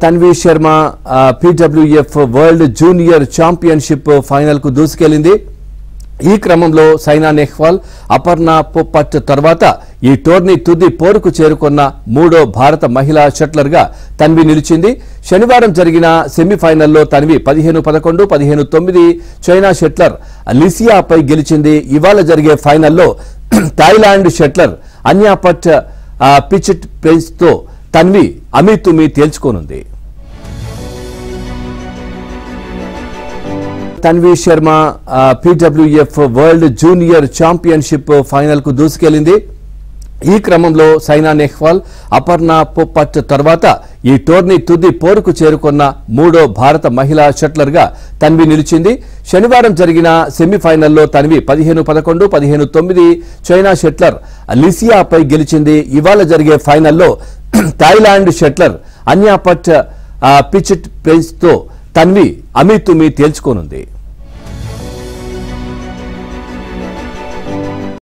Tanvi Sharma BWF world junior championship final కు దూసుకెళ్లింది. ఈ క్రమంలో సైనా నెహ్వాల్, అపర్ణ పొప్పట్ తర్వాత ఈ టోర్నీ తుది పోరుకు చేరుకున్న మూడో భారత మహిళా షట్లర్ గా తన్వి నిలిచింది. శనివారం జరిగిన సెమీఫైనల్లో తన్వి 15-11, 15-9 చైనా షట్లర్ లిసియాపై గెలిచింది. ఇవాళ జరిగే ఫైనల్లో Thailand shuttler Anyapat Phichitpreechasak తో తన్వి అమీతుమీ తేల్చుకోనుంది. Tanvi Sharma BWF world junior championship final కు దూసుకెళ్లింది. ఈ క్రమంలో సైనా నెహ్వాల్, అపర్ణ పొప్పట్ తర్వాత ఈ టోర్నీ తుది పోరుకు చేరుకున్న మూడో భారత మహిళా షట్లర్ గా తన్వి నిలిచింది. శనివారం జరిగిన సెమీఫైనల్లో తన్వి 15-11, 15-9 చైనా షట్లర్ లిసియాపై గెలిచింది. ఇవాళ జరిగే ఫైనల్లో Thailand shuttler Anyapat Phichitpreechasak తో తన్వి అమీతుమీ తేల్చుకోనుంది.